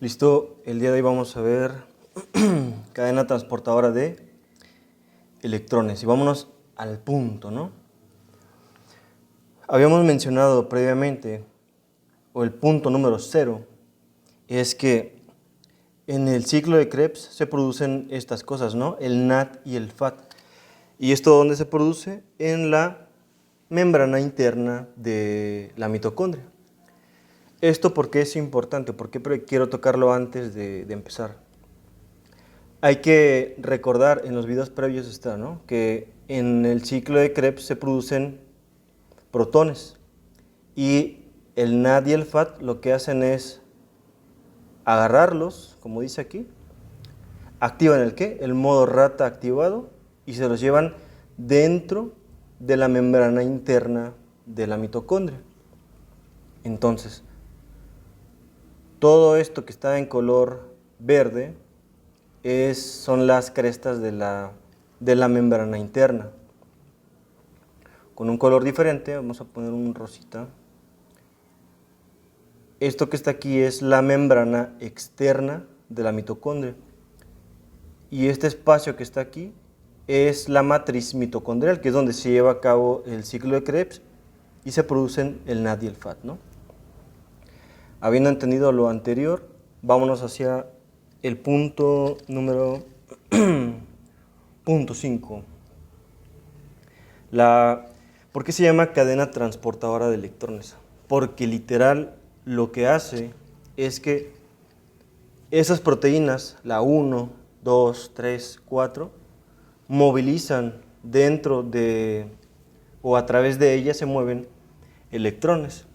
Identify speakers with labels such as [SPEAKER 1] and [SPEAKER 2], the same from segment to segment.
[SPEAKER 1] Listo, el día de hoy vamos a ver cadena transportadora de electrones y vámonos al punto, ¿no? Habíamos mencionado previamente, o el punto número 0, es que en el ciclo de Krebs se producen estas cosas, ¿no? El NAD y el FAD. ¿Y esto dónde se produce? En la membrana interna de la mitocondria. ¿Esto por qué es importante? ¿Por qué quiero tocarlo antes de empezar? Hay que recordar, en los videos previos está, ¿no?, que en el ciclo de Krebs se producen protones y el NAD y el FAD lo que hacen es agarrarlos, como dice aquí, activan el ¿qué? El modo rata activado y se los llevan dentro de la membrana interna de la mitocondria. Entonces, todo esto que está en color verde son las crestas de la membrana interna. Con un color diferente, vamos a poner un rosita. Esto que está aquí es la membrana externa de la mitocondria. Y este espacio que está aquí es la matriz mitocondrial, que es donde se lleva a cabo el ciclo de Krebs y se producen el NAD y el FAD, ¿no? Habiendo entendido lo anterior, vámonos hacia el punto número punto 5. ¿Por qué se llama cadena transportadora de electrones? Porque literal lo que hace es que esas proteínas, la 1, 2, 3, 4, movilizan dentro de, o a través de ellas se mueven electrones.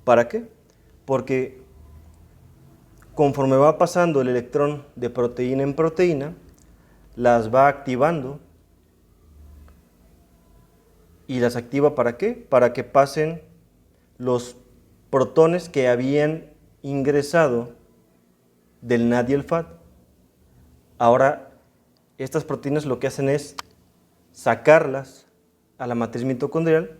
[SPEAKER 1] ¿Para qué? Porque conforme va pasando el electrón de proteína en proteína, las va activando. ¿Y las activa para qué? Para que pasen los protones que habían ingresado del NAD y el FAD. Ahora, estas proteínas lo que hacen es sacarlas a la matriz mitocondrial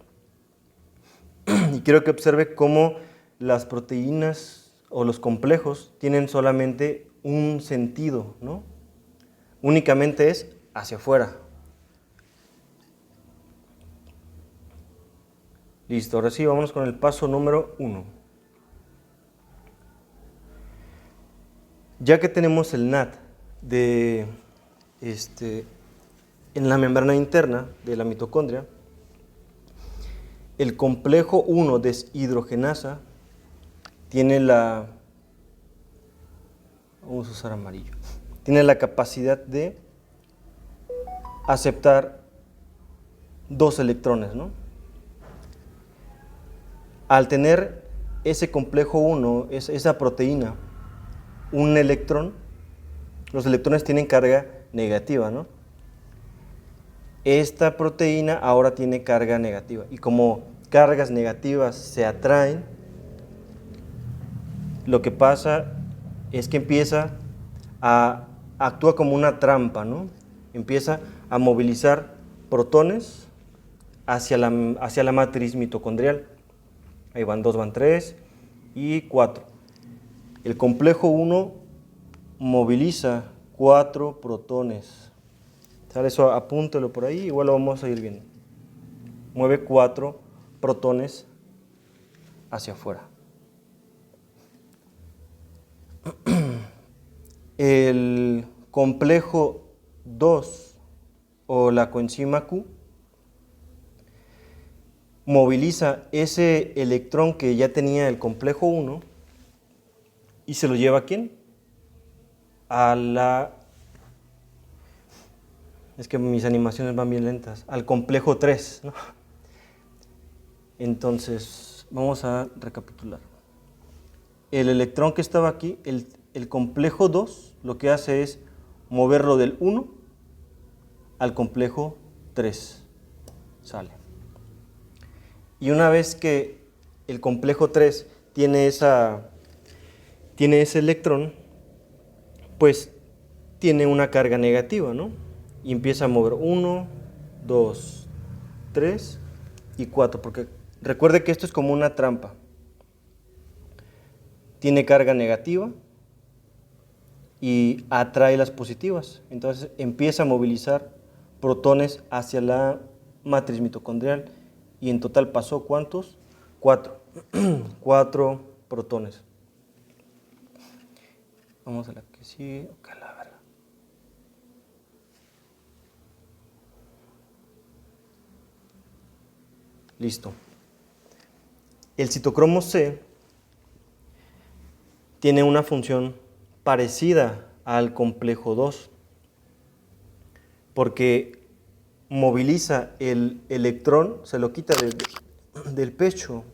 [SPEAKER 1] y quiero que observe cómo las proteínas o los complejos tienen solamente un sentido, ¿no? Únicamente es hacia afuera. Listo, ahora sí, vámonos con el paso número 1. Ya que tenemos el NAD en la membrana interna de la mitocondria, el complejo 1 deshidrogenasa tiene vamos a usar amarillo, tiene la capacidad de aceptar 2 electrones, ¿no? Al tener ese complejo 1, esa proteína, un electrón, los electrones tienen carga negativa, ¿no? Esta proteína ahora tiene carga negativa y como cargas negativas se atraen, lo que pasa es que actúa como una trampa, ¿no? Empieza a movilizar protones hacia la matriz mitocondrial. Ahí van 2, van 3 y 4. El complejo 1 moviliza 4 protones. ¿Sale? Eso apúntelo por ahí, igual lo vamos a ir viendo. Mueve 4 protones hacia afuera. El complejo 2 o la coenzima Q moviliza ese electrón que ya tenía el complejo 1 y se lo lleva ¿a quién? Es que mis animaciones van bien lentas. Al complejo 3, ¿no? Entonces, vamos a recapitular. El electrón que estaba aquí, el complejo 2, lo que hace es moverlo del 1 al complejo 3. Sale. Y una vez que el complejo 3 tiene ese electrón, pues tiene una carga negativa, ¿no? Y empieza a mover 1, 2, 3 y 4, porque recuerde que esto es como una trampa. Tiene carga negativa y atrae las positivas. Entonces empieza a movilizar protones hacia la matriz mitocondrial y en total pasó ¿cuántos? 4. 4 protones. Vamos a la que sigue. Okay, la verga. Listo. El citocromo C tiene una función parecida al complejo 2, porque moviliza el electrón, se lo quita del pecho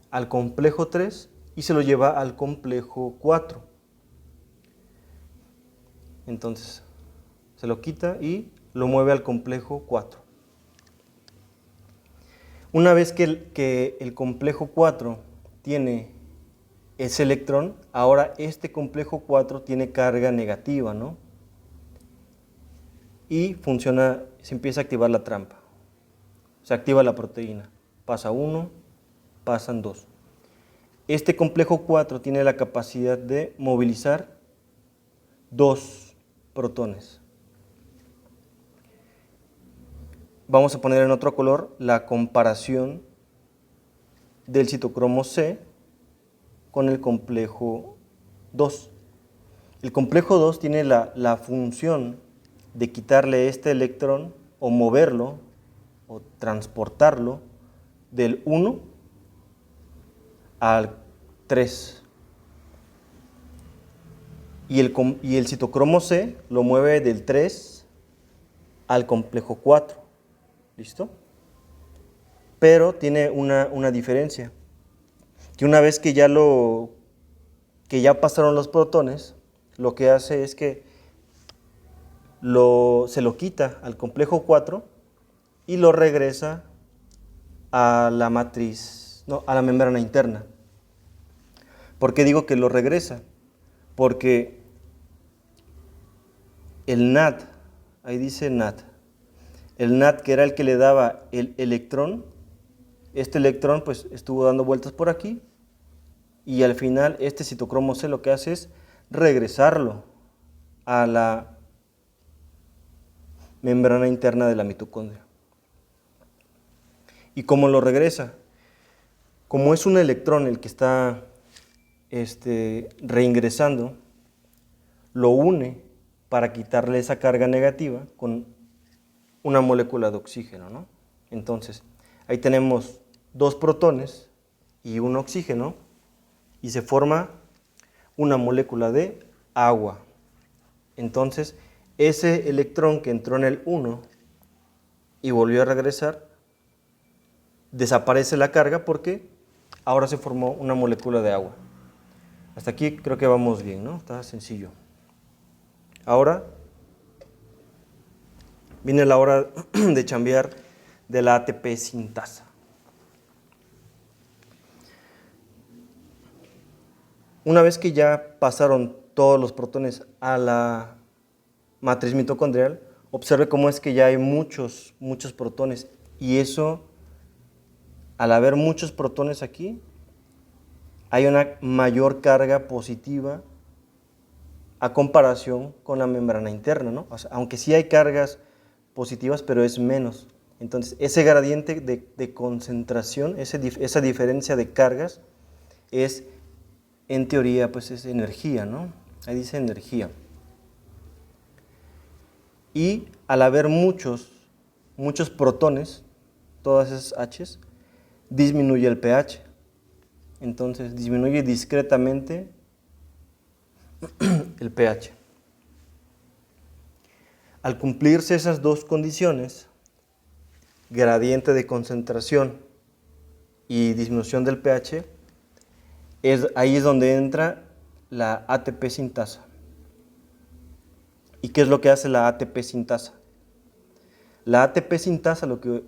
[SPEAKER 1] al complejo 3 y se lo lleva al complejo 4. Entonces, se lo quita y lo mueve al complejo 4. Una vez que el complejo 4 tiene ese electrón, ahora este complejo 4 tiene carga negativa, ¿no? Y funciona, se empieza a activar la trampa. Se activa la proteína. Pasa 1, pasan 2. Este complejo 4 tiene la capacidad de movilizar 2 protones. Vamos a poner en otro color la comparación del citocromo C con el complejo 2. El complejo 2 tiene la función de quitarle este electrón o moverlo o transportarlo del 1 al 3. Y el citocromo C lo mueve del 3 al complejo 4. ¿Listo? Pero tiene una diferencia. Que una vez que ya pasaron los protones, lo que hace es que se lo quita al complejo 4 y lo regresa a la matriz, no, a la membrana interna. ¿Por qué digo que lo regresa? Porque el NAT, ahí dice NAT, el NAT que era el que le daba el electrón, este electrón pues estuvo dando vueltas por aquí y al final este citocromo C lo que hace es regresarlo a la membrana interna de la mitocondria. ¿Y cómo lo regresa? Como es un electrón el que está reingresando, lo une para quitarle esa carga negativa con una molécula de oxígeno, ¿no? Entonces, ahí tenemos 2 protones y un oxígeno y se forma una molécula de agua. Entonces, ese electrón que entró en el 1 y volvió a regresar, desaparece la carga porque ahora se formó una molécula de agua. Hasta aquí creo que vamos bien, ¿no? Está sencillo. Ahora viene la hora de chambear de la ATP sintasa. Una vez que ya pasaron todos los protones a la matriz mitocondrial, observe cómo es que ya hay muchos protones y eso, al haber muchos protones aquí, hay una mayor carga positiva a comparación con la membrana interna, ¿no? O sea, aunque sí hay cargas positivas, pero es menos. Entonces, ese gradiente de concentración, esa diferencia de cargas, es, en teoría, pues es energía, ¿no? Ahí dice energía. Y al haber muchos protones, todas esas H's, disminuye el pH. Entonces, disminuye discretamente el pH. Al cumplirse esas dos condiciones, gradiente de concentración y disminución del pH, ahí es donde entra la ATP sintasa. ¿Y qué es lo que hace la ATP sintasa? La ATP sintasa lo que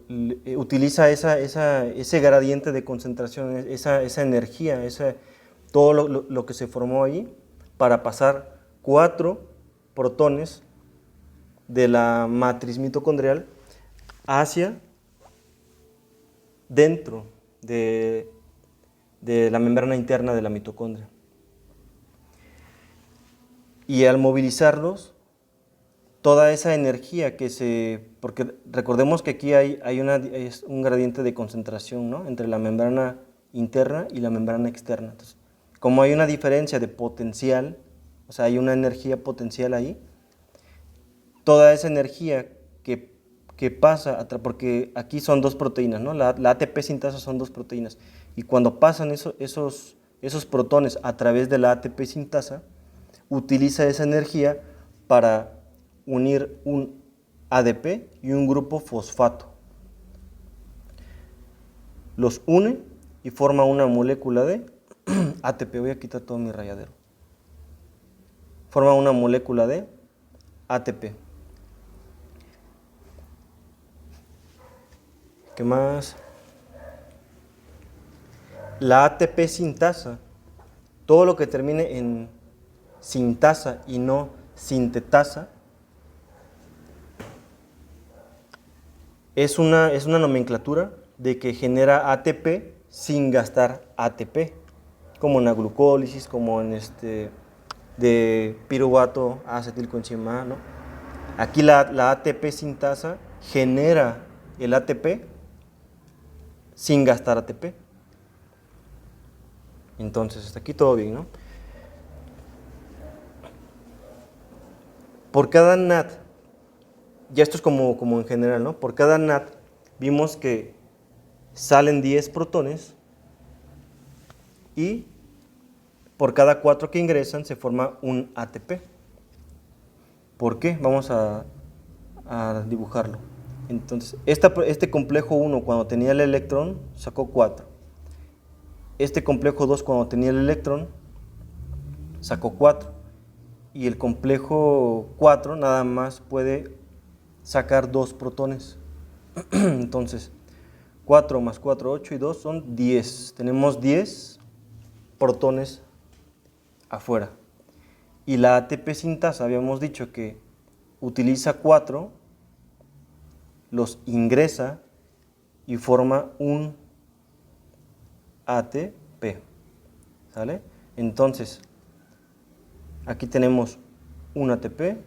[SPEAKER 1] utiliza ese gradiente de concentración, esa energía, todo lo que se formó ahí para pasar 4 protones de la matriz mitocondrial hacia dentro de la membrana interna de la mitocondria. Y al movilizarlos, toda esa energía porque recordemos que aquí hay un gradiente de concentración, ¿no?, entre la membrana interna y la membrana externa. Entonces, como hay una diferencia de potencial, o sea, hay una energía potencial ahí, toda esa energía que pasa, porque aquí son dos proteínas, ¿no? La ATP sintasa son dos proteínas, y cuando pasan esos protones a través de la ATP sintasa, utiliza esa energía para unir un ADP y un grupo fosfato. Los une y forma una molécula de ATP. Voy a quitar todo mi rayadero. Forma una molécula de ATP. ¿Qué más? La ATP sintasa, todo lo que termine en sintasa y no sintetasa, es una nomenclatura de que genera ATP sin gastar ATP, como en la glucólisis, como en de piruvato a acetilcoenzima A, ¿no? Aquí la ATP sintasa genera el ATP sin gastar ATP. Entonces, hasta aquí todo bien, ¿no? Por cada NAT, ya esto es como en general, ¿no? Por cada NAT vimos que salen 10 protones y por cada 4 que ingresan se forma un ATP. ¿Por qué? Vamos a dibujarlo. Entonces, este complejo 1 cuando tenía el electrón sacó 4. Este complejo 2 cuando tenía el electrón sacó 4. Y el complejo 4 nada más puede sacar 2 protones. Entonces, 4 más 4, 8 y 2 son 10. Tenemos 10 protones afuera. Y la ATP sintasa habíamos dicho que utiliza 4, los ingresa y forma un ATP. ¿Sale? Entonces, aquí tenemos un ATP,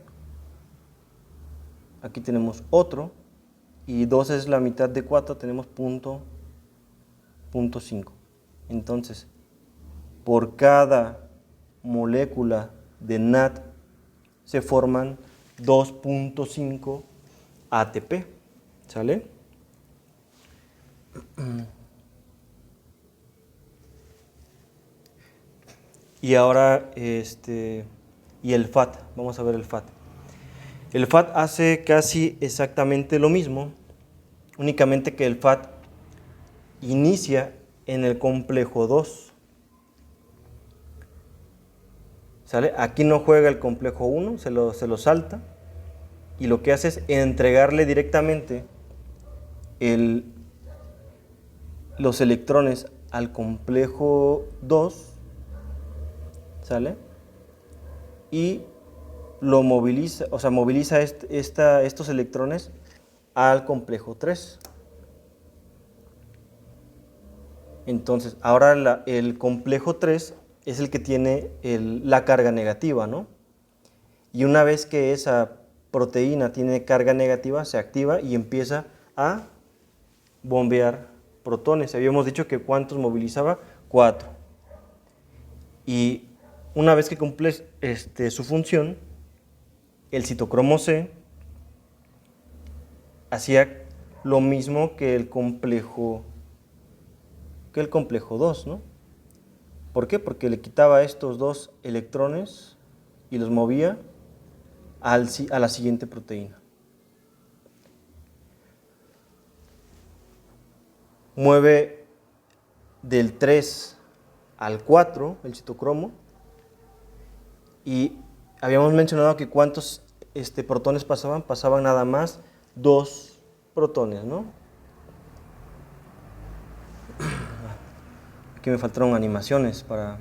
[SPEAKER 1] aquí tenemos otro, y 2 es la mitad de 4, tenemos punto 5. Entonces, por cada molécula de NAT se forman 2.5 ATP. ¿Sale? Y ahora, y el FAT, vamos a ver el FAT. El FAT hace casi exactamente lo mismo, únicamente que el FAT inicia en el complejo 2. ¿Sale? Aquí no juega el complejo 1, se lo salta, y lo que hace es entregarle directamente los electrones al complejo 2, ¿sale? Y lo moviliza, o sea, moviliza estos electrones al complejo 3. Entonces, ahora el complejo 3 es el que tiene la carga negativa, ¿no? Y una vez que esa proteína tiene carga negativa, se activa y empieza a bombear protones. Habíamos dicho que ¿cuántos movilizaba? 4. Y una vez que cumple su función, el citocromo C hacía lo mismo que el complejo 2, ¿no? ¿Por qué? Porque le quitaba estos 2 electrones y los movía a la siguiente proteína. Mueve del 3 al 4 el citocromo, y habíamos mencionado que ¿cuántos protones pasaban? Pasaban nada más 2 protones, ¿no? Aquí me faltaron animaciones para...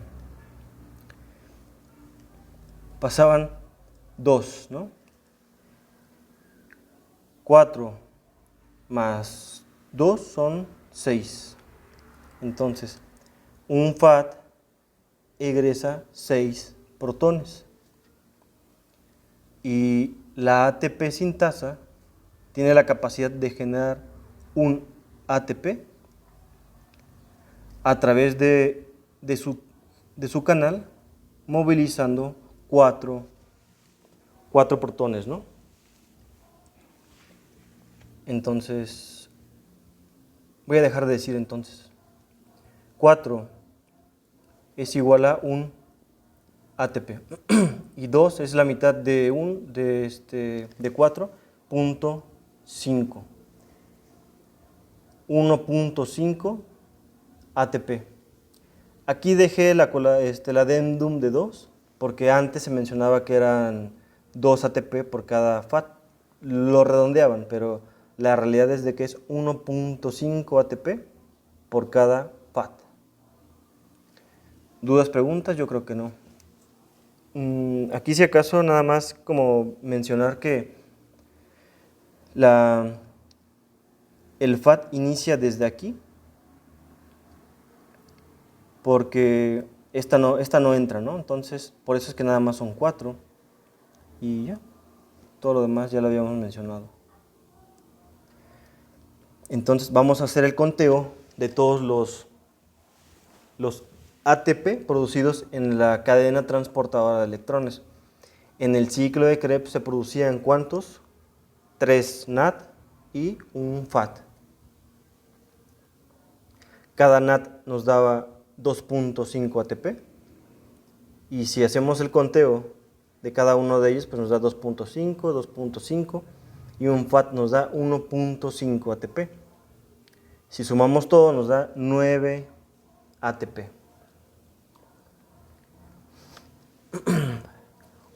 [SPEAKER 1] Pasaban 2, ¿no? 4 más 2 son 6. Entonces, un FAT egresa 6 protones. Y la ATP sintasa tiene la capacidad de generar un ATP a través de su canal, movilizando cuatro protones, ¿no? Entonces, voy a dejar de decir entonces. 4 es igual a un ATP. Y 2 es la mitad de 4.5. 1.5 ATP. Aquí dejé la addendum de 2, porque antes se mencionaba que eran 2 ATP por cada FAT. Lo redondeaban, pero la realidad es de que es 1.5 ATP por cada FAT. ¿Dudas, preguntas? Yo creo que no. Aquí si acaso nada más como mencionar que el FAT inicia desde aquí, porque esta no entra, ¿no? Entonces, por eso es que nada más son 4 y ya, todo lo demás ya lo habíamos mencionado. Entonces vamos a hacer el conteo de todos los ATP producidos en la cadena transportadora de electrones. En el ciclo de Krebs se producían ¿cuántos? 3 NAT y un FAT. Cada NAT nos daba 2.5 ATP, y si hacemos el conteo de cada uno de ellos, pues nos da 2.5, 2.5, y un FAT nos da 1.5 ATP. Si sumamos todo nos da 9 ATP.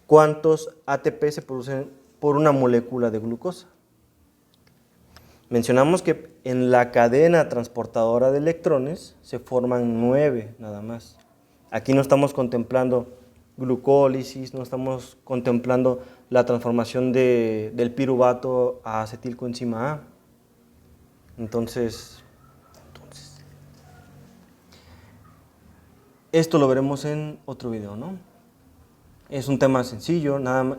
[SPEAKER 1] ¿Cuántos ATP se producen por una molécula de glucosa? Mencionamos que en la cadena transportadora de electrones se forman 9 nada más. Aquí no estamos contemplando glucólisis, no estamos contemplando la transformación del piruvato a acetilcoenzima A. Entonces, esto lo veremos en otro video, ¿no? Es un tema sencillo, nada más.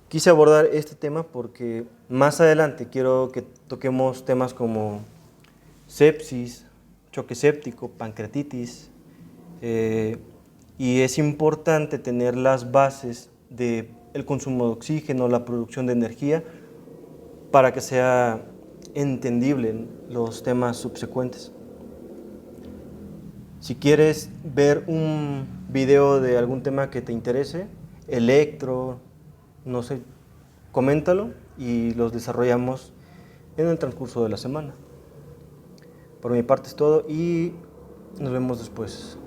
[SPEAKER 1] Quise abordar este tema porque más adelante quiero que toquemos temas como sepsis, choque séptico, pancreatitis, y es importante tener las bases del consumo de oxígeno, la producción de energía, para que sea entendible en los temas subsecuentes. Si quieres ver un video de algún tema que te interese, electro, no sé, coméntalo y los desarrollamos en el transcurso de la semana. Por mi parte es todo y nos vemos después.